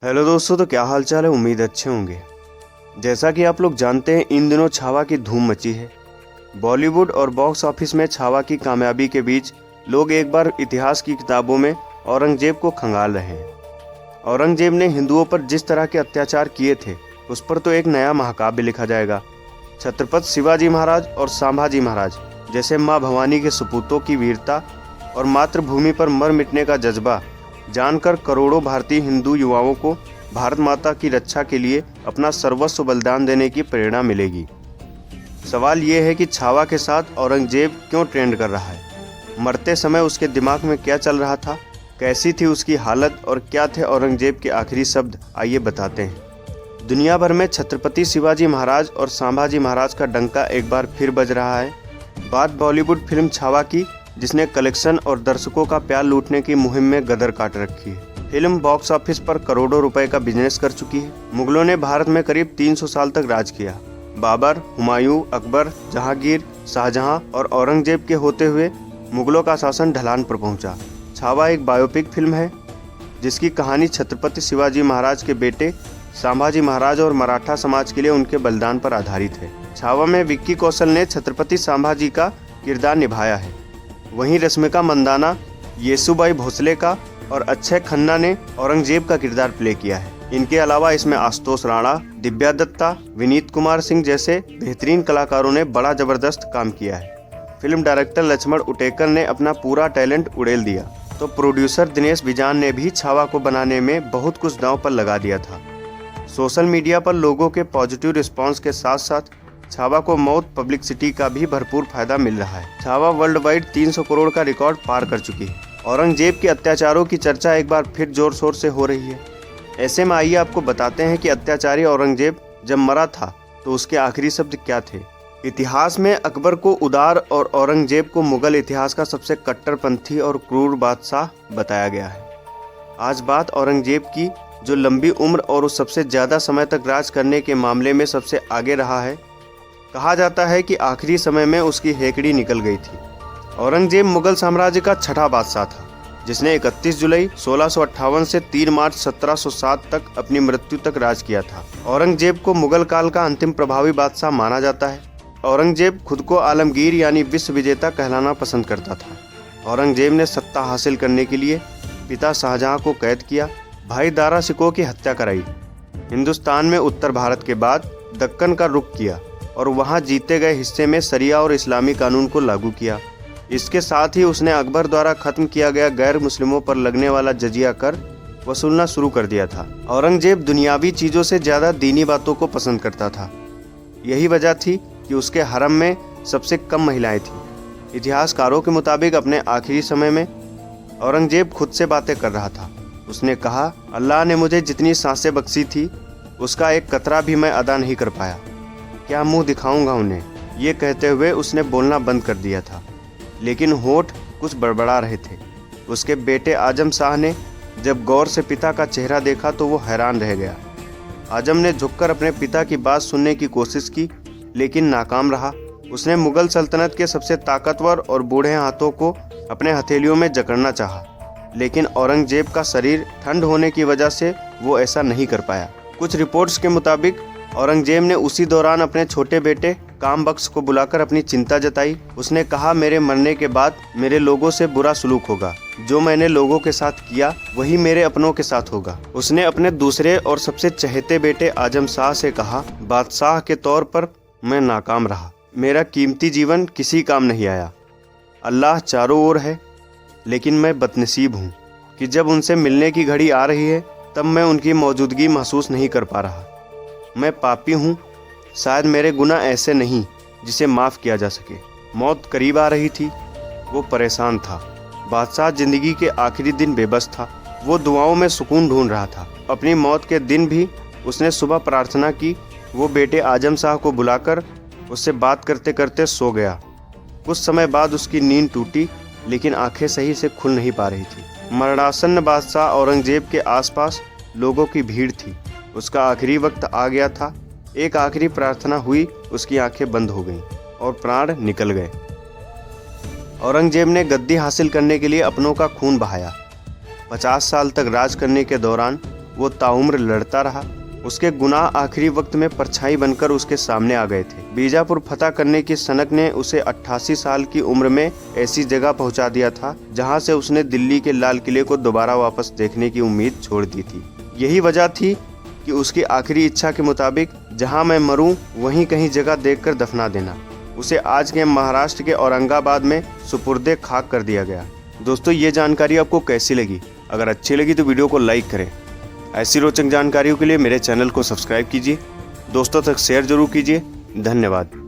Hello दोस्तों, तो क्या हाल चाल है। उम्मीद अच्छे होंगे। जैसा कि आप लोग जानते हैं, इन दिनों छावा की धूम मची है। बॉलीवुड और बॉक्स ऑफिस में छावा की कामयाबी के बीच लोग एक बार इतिहास की किताबों में औरंगजेब को खंगाल रहे हैं। औरंगजेब ने हिंदुओं पर जिस तरह के अत्याचार किए थे, उस पर तो एक नया महाकाव्य लिखा जाएगा। छत्रपति शिवाजी महाराज और संभाजी महाराज जैसे माँ भवानी के सपूतों की वीरता और मातृभूमि पर मर मिटने का जज्बा जानकर करोड़ों भारतीय हिंदू युवाओं को भारत माता की रक्षा के लिए अपना सर्वस्व बलिदान देने की प्रेरणा मिलेगी। सवाल ये है कि छावा के साथ औरंगजेब क्यों ट्रेंड कर रहा है। मरते समय उसके दिमाग में क्या चल रहा था, कैसी थी उसकी हालत और क्या थे औरंगजेब के आखिरी शब्द, आइए बताते हैं। दुनिया भर में छत्रपति शिवाजी महाराज और संभाजी महाराज का डंका एक बार फिर बज रहा है। बात बॉलीवुड फिल्म छावा की, जिसने कलेक्शन और दर्शकों का प्यार लूटने की मुहिम में गदर काट रखी है। फिल्म बॉक्स ऑफिस पर करोड़ों रुपए का बिजनेस कर चुकी है। मुगलों ने भारत में करीब 300 साल तक राज किया। बाबर, हुमायूं, अकबर, जहांगीर, शाहजहां और औरंगजेब के होते हुए मुगलों का शासन ढलान पर पहुंचा। छावा एक बायोपिक फिल्म है जिसकी कहानी छत्रपति शिवाजी महाराज के बेटे संभाजी महाराज और मराठा समाज के लिए उनके बलिदान पर आधारित है। छावा में विक्की कौशल ने छत्रपति संभाजी का किरदार निभाया है। वहीं रश्मिका मंदाना, येसुबाई भोसले का और अक्षय खन्ना ने औरंगजेब का किरदार प्ले किया है। इनके अलावा इसमें आशुतोष राणा, दिव्या दत्ता, विनीत कुमार सिंह जैसे बेहतरीन कलाकारों ने बड़ा जबरदस्त काम किया है। फिल्म डायरेक्टर लक्ष्मण उटेकर ने अपना पूरा टैलेंट उड़ेल दिया, तो प्रोड्यूसर दिनेश बिजान ने भी छावा को बनाने में बहुत कुछ दांव पर लगा दिया था। सोशल मीडिया पर लोगों के पॉजिटिव रिस्पांस के साथ साथ छावा को मौत पब्लिसिटी का भी भरपूर फायदा मिल रहा है। छावा वर्ल्ड वाइड 300 करोड़ का रिकॉर्ड पार कर चुकी है। औरंगजेब के अत्याचारों की चर्चा एक बार फिर जोर शोर से हो रही है। ऐसे में आइए आपको बताते हैं कि अत्याचारी औरंगजेब जब मरा था तो उसके आखिरी शब्द क्या थे। इतिहास में अकबर को उदार और औरंगजेब को मुगल इतिहास का सबसे कट्टरपंथी और क्रूर बादशाह बताया गया है। आज बात औरंगजेब की, जो लंबी उम्र और उस सबसे ज्यादा समय तक राज करने के मामले में सबसे आगे रहा है। कहा जाता है कि आखिरी समय में उसकी हेकड़ी निकल गई थी। औरंगजेब मुगल साम्राज्य का छठा बादशाह था, जिसने 31 जुलाई 1658 से 3 मार्च 1707 तक अपनी मृत्यु तक राज किया था। औरंगजेब को मुगल काल का अंतिम प्रभावी बादशाह माना जाता है। औरंगजेब खुद को आलमगीर यानी विश्व विजेता कहलाना पसंद करता था। औरंगजेब ने सत्ता हासिल करने के लिए पिता शाहजहां को कैद किया, भाई दारा शिकोह की हत्या कराई, हिंदुस्तान में उत्तर भारत के बाद दक्कन का रुख किया और वहां जीते गए हिस्से में शरिया और इस्लामी कानून को लागू किया। इसके साथ ही उसने अकबर द्वारा खत्म किया गया गैर मुस्लिमों पर लगने वाला जजिया कर वसूलना शुरू कर दिया था। औरंगजेब दुनियावी चीज़ों से ज़्यादा दीनी बातों को पसंद करता था। यही वजह थी कि उसके हरम में सबसे कम महिलाएं थीं। इतिहासकारों के मुताबिक अपने आखिरी समय में औरंगजेब खुद से बातें कर रहा था। उसने कहा, अल्लाह ने मुझे जितनी सांसें बख्शी थी उसका एक कतरा भी मैं अदा नहीं कर पाया, क्या मुंह दिखाऊंगा उन्हें। ये कहते हुए उसने बोलना बंद कर दिया था, लेकिन होठ कुछ बड़बड़ा रहे थे। उसके बेटे आजम शाह ने जब गौर से पिता का चेहरा देखा तो वो हैरान रह गया। आजम ने झुककर अपने पिता की बात सुनने की कोशिश की, लेकिन नाकाम रहा। उसने मुगल सल्तनत के सबसे ताकतवर और बूढ़े हाथों को अपने हथेलियों में जकड़ना चाहा, लेकिन औरंगजेब का शरीर ठंड होने की वजह से वो ऐसा नहीं कर पाया। कुछ रिपोर्ट्स के मुताबिक औरंगजेब ने उसी दौरान अपने छोटे बेटे कामबख्श को बुलाकर अपनी चिंता जताई। उसने कहा, मेरे मरने के बाद मेरे लोगों से बुरा सलूक होगा। जो मैंने लोगों के साथ किया वही मेरे अपनों के साथ होगा। उसने अपने दूसरे और सबसे चहेते बेटे आजम शाह से कहा, बादशाह के तौर पर मैं नाकाम रहा, मेरा कीमती जीवन किसी काम नहीं आया। अल्लाह चारों ओर है, लेकिन मैं बदनसीब हूँ कि जब उनसे मिलने की घड़ी आ रही है तब मैं उनकी मौजूदगी महसूस नहीं कर पा रहा। मैं पापी हूँ, शायद मेरे गुनाह ऐसे नहीं जिसे माफ़ किया जा सके। मौत करीब आ रही थी, वो परेशान था। बादशाह जिंदगी के आखिरी दिन बेबस था। वो दुआओं में सुकून ढूंढ रहा था। अपनी मौत के दिन भी उसने सुबह प्रार्थना की। वो बेटे आजम शाह को बुलाकर उससे बात करते करते सो गया। कुछ समय बाद उसकी नींद टूटी, लेकिन आंखें सही से खुल नहीं पा रही थी। मरणासन्न बादशाह औरंगजेब के आसपास लोगों की भीड़ थी। उसका आखिरी वक्त आ गया था। एक आखिरी प्रार्थना हुई, उसकी आंखें बंद हो गईं और प्राण निकल गए। औरंगजेब ने गद्दी हासिल करने के लिए अपनों का खून बहाया। 50 साल तक राज करने के दौरान वो ताउम्र लड़ता रहा। उसके गुनाह आखिरी वक्त में परछाई बनकर उसके सामने आ गए थे। बीजापुर फतह करने की सनक ने उसे 88 साल की उम्र में ऐसी जगह पहुंचा दिया था जहां से उसने दिल्ली के लाल किले को दोबारा वापस देखने की उम्मीद छोड़ दी थी। यही वजह थी कि उसकी आखिरी इच्छा के मुताबिक जहां मैं मरूं वहीं कहीं जगह देखकर दफना देना। उसे आज के महाराष्ट्र के औरंगाबाद में सुपुर्दे खाक कर दिया गया। दोस्तों, ये जानकारी आपको कैसी लगी? अगर अच्छी लगी तो वीडियो को लाइक करें। ऐसी रोचक जानकारियों के लिए मेरे चैनल को सब्सक्राइब कीजिए। दोस्तों तक शेयर जरूर कीजिए। धन्यवाद।